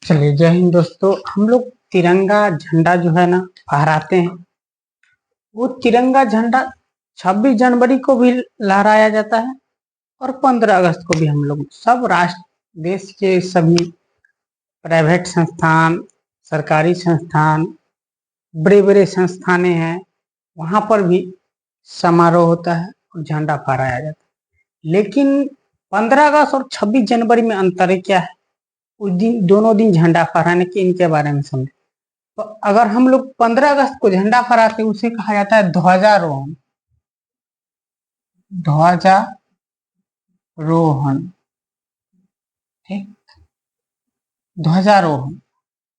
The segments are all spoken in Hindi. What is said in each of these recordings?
चलिए, जय हिंद दोस्तों। हम लोग तिरंगा झंडा जो है ना फहराते हैं। वो तिरंगा झंडा 26 जनवरी को भी लहराया जाता है और 15 अगस्त को भी। हम लोग सब राष्ट्र देश के सभी प्राइवेट संस्थान, सरकारी संस्थान, बड़े बड़े संस्थानें हैं, वहां पर भी समारोह होता है और झंडा फहराया जाता है। लेकिन 15 अगस्त और 26 जनवरी में अंतर क्या है? उस दिन दोनों दिन झंडा फहराने के इनके बारे में समझे। तो अगर हम लोग 15 अगस्त को झंडा फहराते हैं, उसे कहा जाता है ध्वजारोहण। ध्वजारोहण, ठीक, ध्वजारोहण।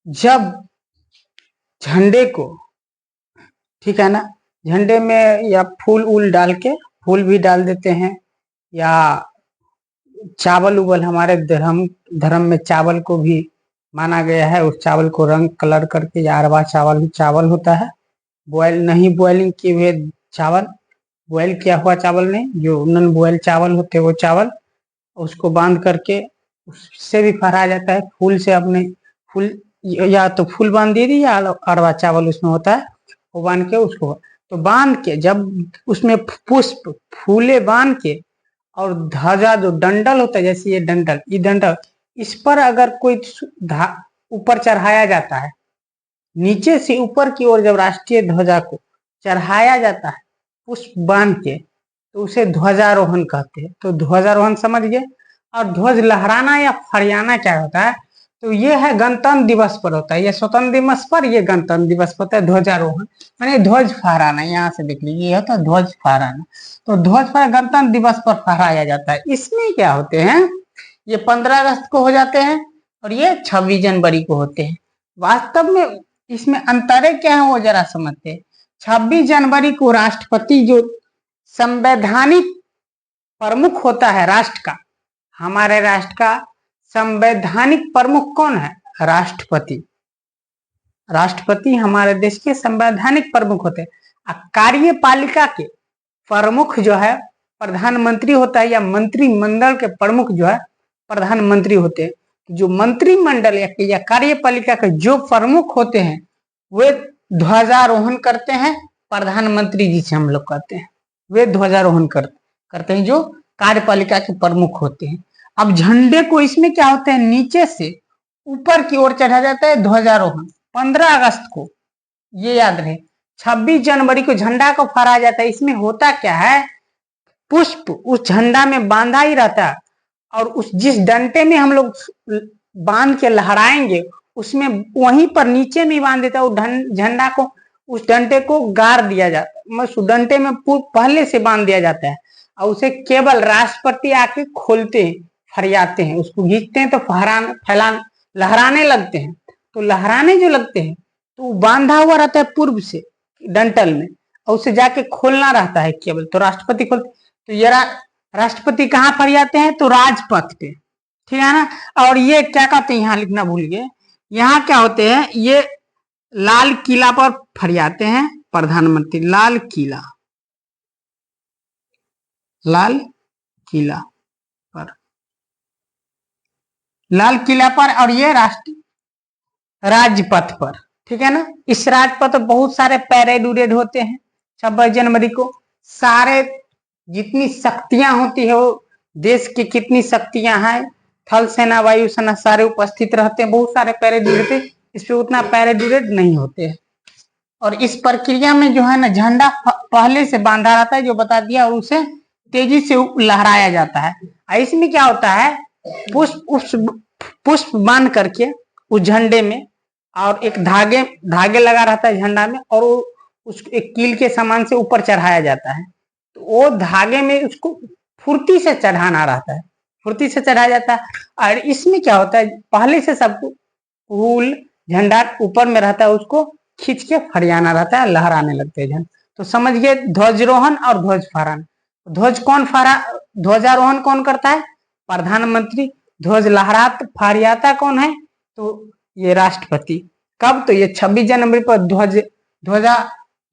जब झंडे को, ठीक है ना, झंडे में या फूल उल डाल के, फूल भी डाल देते हैं, या चावल उवल, हमारे धर्म में चावल को भी माना गया है। उस चावल को रंग कलर करके, या अरवा चावल चावल होता है, बॉयल नहीं, बॉइलिंग किए हुए चावल, बॉयल किया हुआ चावल नहीं, जो नॉन बॉयल चावल होते हैं वो चावल, उसको बांध करके उससे भी फहराया जाता है। फूल से अपने फूल, या तो फूल बांध दीजिए या अरवा चावल उसमें होता है, वो बांध के उसको, तो बांध के जब उसमें पुष्प फूले बांध के, और ध्वजा जो डंडल होता है, जैसे ये डंडल, इस पर अगर कोई ऊपर चढ़ाया जाता है, नीचे से ऊपर की ओर जब राष्ट्रीय ध्वजा को चढ़ाया जाता है पुष्प बांध के, तो उसे ध्वजारोहण कहते हैं। तो ध्वजारोहण समझ गए। और ध्वज लहराना या फहराना क्या होता है? तो ये है गणतंत्र दिवस पर होता है, ये स्वतंत्र दिवस पर, ये गणतंत्र दिवस पर होता है ध्वजारोहण, माने ध्वज फहराना। यहाँ से देख लीजिए, ये होता है ध्वज फहराना। तो ध्वज पर गणतंत्र दिवस पर फहराया जाता है। इसमें क्या होते हैं, ये 15 अगस्त को हो जाते हैं और ये 26 जनवरी को होते हैं। वास्तव में इसमें अंतर क्या है वो जरा समझते हैं। 26 जनवरी को राष्ट्रपति, जो संवैधानिक प्रमुख होता है राष्ट्र का, हमारे राष्ट्र का संवैधानिक प्रमुख कौन है? राष्ट्रपति। राष्ट्रपति हमारे देश के संवैधानिक प्रमुख होते हैं। कार्यपालिका के प्रमुख जो है प्रधानमंत्री होता है, या मंत्रिमंडल के प्रमुख जो है प्रधानमंत्री होते हैं। जो मंत्रिमंडल या कार्यपालिका के जो प्रमुख होते हैं वे ध्वजारोहण करते हैं। प्रधानमंत्री जी से हम लोग कहते हैं, वे ध्वजारोहण करते हैं जो कार्यपालिका के प्रमुख होते हैं। अब झंडे को इसमें क्या होता है, नीचे से ऊपर की ओर चढ़ा जाता है ध्वजारोहण 15 अगस्त को, ये याद रहे। 26 जनवरी को झंडा को फहराया जाता है। इसमें होता क्या है, पुष्प उस झंडा में बांधा ही रहता है, और उस जिस डंडे में हम लोग बांध के लहराएंगे, उसमें वहीं पर नीचे में बांध देता है। उस झंडा को, उस डंडे को गाड़ दिया जाता है, उस डंडे में पहले से बांध दिया जाता है, और उसे केवल राष्ट्रपति आके खोलते हैं, फरियाते हैं, उसको खींचते हैं, तो फैलाने लहराने लगते हैं। तो लहराने जो लगते हैं, तो बांधा हुआ रहता है पूर्व से डंटल में, और उसे जाके खोलना रहता है केवल, तो राष्ट्रपति खोलते। तो ये राष्ट्रपति कहाँ फरियाते हैं? तो राजपथ पे, ठीक है ना। और ये क्या कहते हैं, यहाँ लिखना भूल गए, यहाँ क्या होते हैं, ये लाल किला पर फरियाते हैं प्रधानमंत्री। लाल किला पर, लाल किला पर, और ये राजपथ पर, ठीक है ना। इस राजपथ पर बहुत सारे पैरेड उरेड होते हैं 26 जनवरी को। सारे जितनी शक्तियां होती है, वो देश की कितनी शक्तियां हैं, थल सेना, वायु सेना, सारे उपस्थित रहते हैं। बहुत सारे पैरेड रहते हैं, इस पे उतना पैरेड नहीं होते हैं। और इस प्रक्रिया में जो है ना, झंडा पहले से बांधा रहता है, जो बता दिया, और उसे तेजी से लहराया जाता है। इसमें क्या होता है, पुष्प बांध करके उस झंडे में, और एक धागे लगा रहता है झंडा में, और उस एक कील के समान से ऊपर चढ़ाया जाता है। तो वो धागे में उसको फुर्ती से चढ़ाना रहता है, फुर्ती से चढ़ाया जाता है। और इसमें क्या होता है, पहले से सबको फूल झंडा ऊपर में रहता है, उसको खींच के फरियाना रहता है, लहराने लगते हैं झंडा। तो समझ गए ध्वजारोहण और ध्वज फहराना। ध्वजारोहण कौन करता है? प्रधानमंत्री। ध्वज फहराता कौन है? तो ये राष्ट्रपति। कब? तो ये 26 जनवरी पर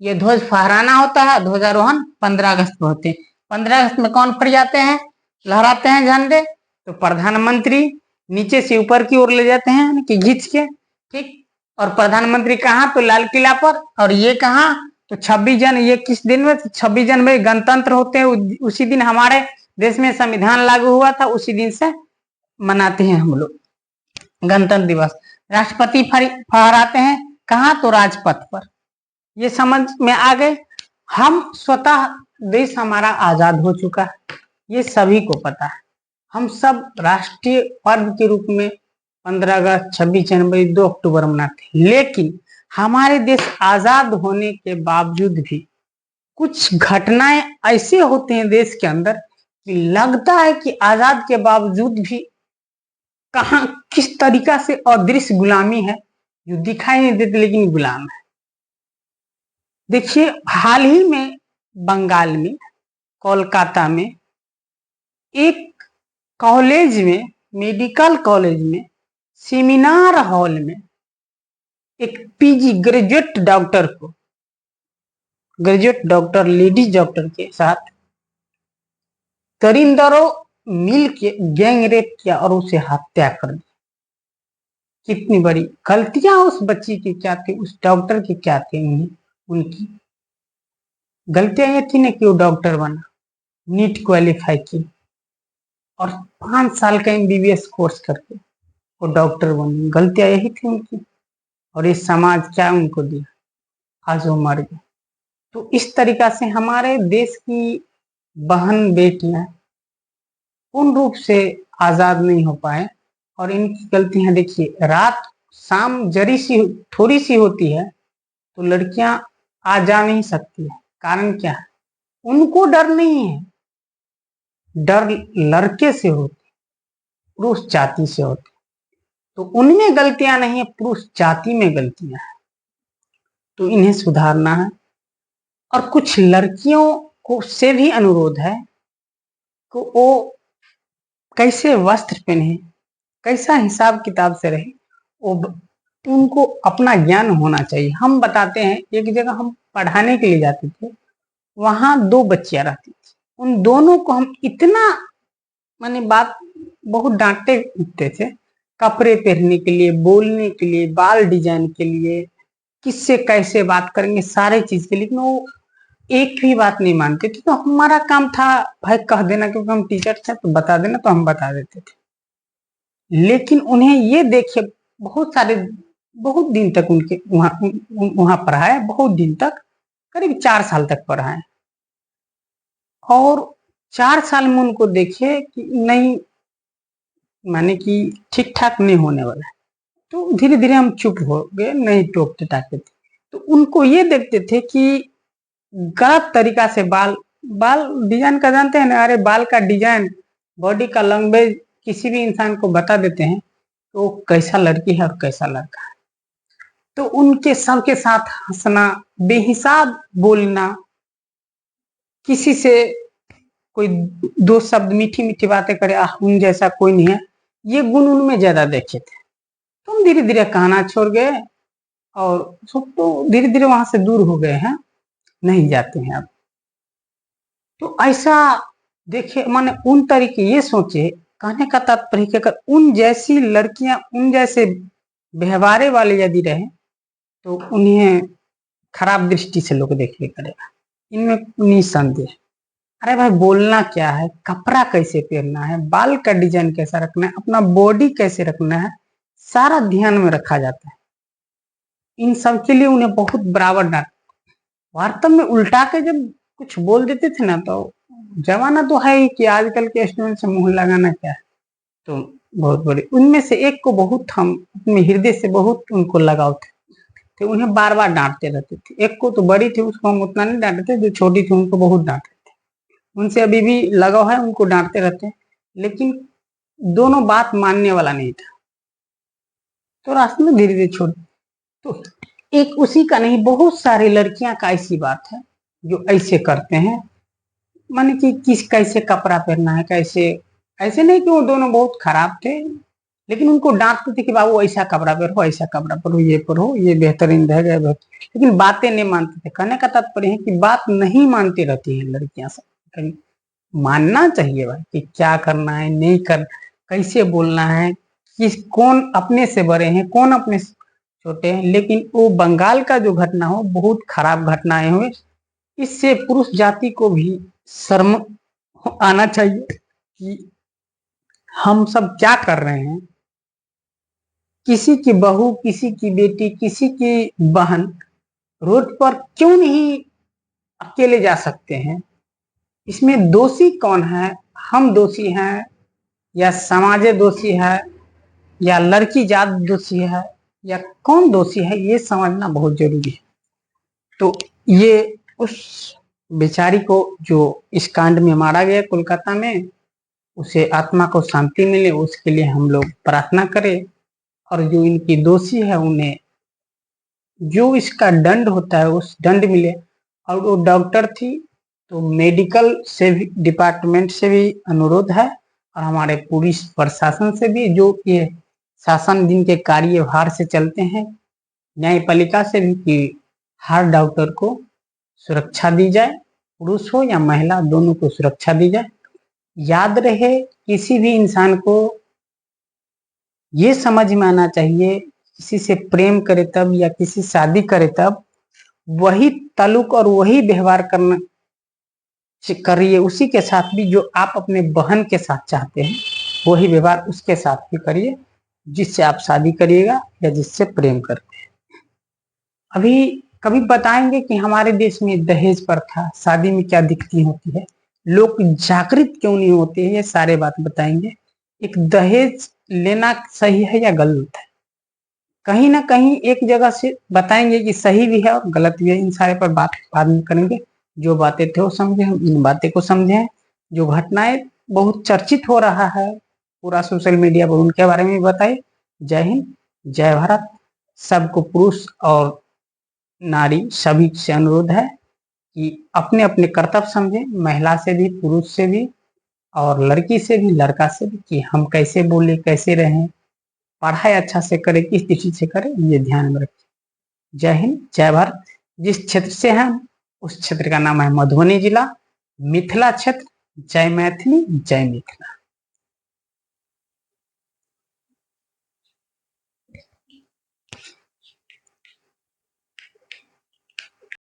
ध्वज फहराना होता है। ध्वजारोहण 15 अगस्त को होते हैं। 15 अगस्त में कौन फरियाते हैं, लहराते हैं झंडे? तो प्रधानमंत्री। नीचे से ऊपर की ओर ले जाते हैं कि खींच के, ठीक। और प्रधानमंत्री कहाँ? तो लाल किला पर। और ये कहाँ? तो 26 जनवरी। ये किस दिन में? 26 जनवरी गणतंत्र होते हैं, उसी दिन हमारे देश में संविधान लागू हुआ था, उसी दिन से मनाते हैं हम लोग गणतंत्र दिवस। राष्ट्रपति फहराते हैं कहाँ? तो राजपथ पर। ये समझ में आ गए। हम स्वतः देश हमारा आजाद हो चुका है, ये सभी को पता है। हम सब राष्ट्रीय पर्व के रूप में 15 अगस्त, 26 जनवरी, 2 अक्टूबर मनाते हैं। लेकिन हमारे देश आजाद होने के बावजूद भी कुछ घटनाएं ऐसे होते हैं देश के अंदर कि लगता है कि आजाद के बावजूद भी कहां किस तरीका से अदृश्य गुलामी है, जो दिखाई नहीं देती लेकिन गुलाम है। देखिए, हाल ही में बंगाल में, कोलकाता में एक कॉलेज में, मेडिकल कॉलेज में, सेमिनार हॉल में एक पीजी ग्रेजुएट डॉक्टर को, ग्रेजुएट डॉक्टर, लेडीज डॉक्टर के साथ दरिंदरों मिल के गैंग रेप किया और उसे हत्या कर दी। कितनी बड़ी गलतियां उस बच्ची की क्या थी, उस डॉक्टर की क्या थी? उनकी गलतियां ये थी ना कि वो डॉक्टर बना, नीट क्वालिफाई की और 5 साल का MBBS कोर्स करके वो डॉक्टर बनी। गलतियां यही थी उनकी। और इस समाज क्या उनको दिया? आज वो मर गए। तो इस तरीका से हमारे देश की बहन बेटियां पूर्ण रूप से आजाद नहीं हो पाए। और इनकी गलतियां देखिए, रात शाम जरी सी थोड़ी सी होती है तो लड़कियां आ जा नहीं सकती है। कारण क्या है? उनको डर नहीं है, डर लड़के से होती, पुरुष जाति से होती। तो उनमें गलतियां नहीं है, पुरुष जाति में गलतियां हैं। तो इन्हें सुधारना है। और कुछ लड़कियों को से भी अनुरोध है कि वो कैसे वस्त्र पहने, कैसा हिसाब किताब से रहे, वो उनको अपना ज्ञान होना चाहिए। हम बताते हैं, एक जगह हम पढ़ाने के लिए जाते थे, वहां 2 बच्चियां रहती थी। उन दोनों को हम इतना माने बात बहुत डांटते थे, कपड़े पहनने के लिए, बोलने के लिए, बाल डिजाइन के लिए, किससे कैसे बात करेंगे, सारे चीज के लिए। लेकिन वो एक भी बात नहीं मानते थे। तो हमारा काम था भाई कह देना, क्योंकि हम टीचर थे तो बता देना, तो हम बता देते थे। लेकिन उन्हें ये देखिए, बहुत सारे, बहुत दिन तक उनके वहां पढ़ाए, बहुत दिन तक, करीब 4 साल तक पढ़ाए। और 4 साल में उनको देखिए कि नहीं, माने कि ठीक ठाक नहीं होने वाला है। तो धीरे धीरे हम चुप हो गए, नहीं टोकते टाकते थे। तो उनको ये देखते थे कि गलत तरीका से बाल बाल डिजाइन का जानते हैं ना? अरे बाल का डिजाइन, बॉडी का लैंग्वेज किसी भी इंसान को बता देते हैं तो कैसा लड़की है और कैसा लड़का है। तो उनके सबके साथ हंसना, बेहिसाब बोलना, किसी से कोई 2 शब्द मीठी मीठी बातें करे, उन जैसा कोई नहीं है, ये गुण उनमें ज्यादा देखे थे। तो हम धीरे धीरे कहना छोड़ गए और सब तो धीरे धीरे वहां से दूर हो गए हैं, नहीं जाते हैं अब। तो ऐसा देखिए, माने उन तरीके, ये सोचे, कहने का तात्पर्य कि अगर उन जैसी लड़कियां, उन जैसे व्यवहारे वाले यदि रहे तो उन्हें खराब दृष्टि से लोग देखने करेगा, इनमें निसंदेह। अरे भाई, बोलना क्या है, कपड़ा कैसे पहनना है, बाल का डिजाइन कैसा रखना है, अपना बॉडी कैसे रखना है, सारा ध्यान में रखा जाता है। इन सब के लिए उन्हें बहुत बराबर डांट, वास्तव में उल्टा के जब कुछ बोल देते थे ना, तो जमाना तो है ही कि आजकल के स्टूडेंट से मुंह लगाना क्या है। तो बहुत बड़े उनमें से एक को बहुत हम अपने हृदय से बहुत उनको लगाव थे, तो उन्हें बार बार डांटते रहते थे। एक को तो बड़ी थी, उसको हम उतना नहीं डांटते थे, जो छोटी थी उनको बहुत डांटते थे। उनसे अभी भी लगाव है, उनको डांटते रहते हैं। लेकिन दोनों बात मानने वाला नहीं था, तो रास्ते में धीरे धीरे छोड़। तो एक उसी का नहीं, बहुत सारी लड़कियां का ऐसी बात है जो ऐसे करते हैं, माने कि किस कैसे कपड़ा पहनना है, कैसे, ऐसे नहीं कि वो दोनों बहुत खराब थे, लेकिन उनको डांटते थे कि बाबू ऐसा कपड़ा पहनो, ऐसा कपड़ा पहनो, ये पढ़ो, ये बेहतरीन रहेगा, लेकिन बातें नहीं मानते थे। कहने का तात्पर्य है कि बात नहीं मानती रहती है लड़कियां सब। मानना चाहिए भाई कि क्या करना है, नहीं कर, कैसे बोलना है, कि कौन अपने से बड़े हैं, कौन अपने से छोटे हैं। लेकिन वो बंगाल का जो घटना हो, बहुत खराब घटनाएं हुए। इससे पुरुष जाति को भी शर्म आना चाहिए कि हम सब क्या कर रहे हैं। किसी की बहू, किसी की बेटी, किसी की बहन रोड पर क्यों नहीं अकेले जा सकते हैं? इसमें दोषी कौन है? हम दोषी हैं, या समाज दोषी है, या लड़की जात दोषी है, या कौन दोषी है? ये समझना बहुत जरूरी है। तो ये उस बेचारी को जो इस कांड में मारा गया कोलकाता में, उसे आत्मा को शांति मिले, उसके लिए हम लोग प्रार्थना करें। और जो इनकी दोषी है उन्हें जो इसका दंड होता है उस दंड मिले। और वो डॉक्टर थी, तो मेडिकल से भी, डिपार्टमेंट से भी अनुरोध है, और हमारे पुलिस प्रशासन से भी, जो ये शासन जिनके कार्यभार से चलते हैं, न्यायपालिका से भी, कि हर डॉक्टर को सुरक्षा दी जाए, पुरुष हो या महिला, दोनों को सुरक्षा दी जाए। याद रहे, किसी भी इंसान को ये समझ में आना चाहिए, किसी से प्रेम करे तब, या किसी शादी करे तब वही ताल्लुक और वही व्यवहार करना करिए उसी के साथ भी जो आप अपने बहन के साथ चाहते हैं, वही व्यवहार उसके साथ भी करिए जिससे आप शादी करिएगा या जिससे प्रेम करते हैं। अभी कभी बताएंगे कि हमारे देश में दहेज प्रथा शादी में क्या दिक्कतें होती है, लोग जागृत क्यों नहीं होते हैं, ये सारे बात बताएंगे। एक दहेज लेना सही है या गलत है, कहीं ना कहीं एक जगह से बताएंगे कि सही भी है और गलत भी है। इन सारे पर बात बाद में करेंगे। जो बातें थे वो समझे, हम इन बातें को समझे। जो घटनाएं बहुत चर्चित हो रहा है पूरा सोशल मीडिया पर, उनके बारे में बताइए। जय हिंद, जय भारत। सबको, पुरुष और नारी सभी से अनुरोध है कि अपने अपने कर्तव्य समझें, महिला से भी, पुरुष से भी, और लड़की से भी, लड़का से भी, कि हम कैसे बोले, कैसे रहें, पढ़ाई अच्छा से करें, किस दृष्टि से करें, ये ध्यान में रखें। जय हिंद, जय भारत। जिस क्षेत्र से हैं उस क्षेत्र का नाम है मधुबनी जिला, मिथिला क्षेत्र। जय मैथिली, जय मिथिला।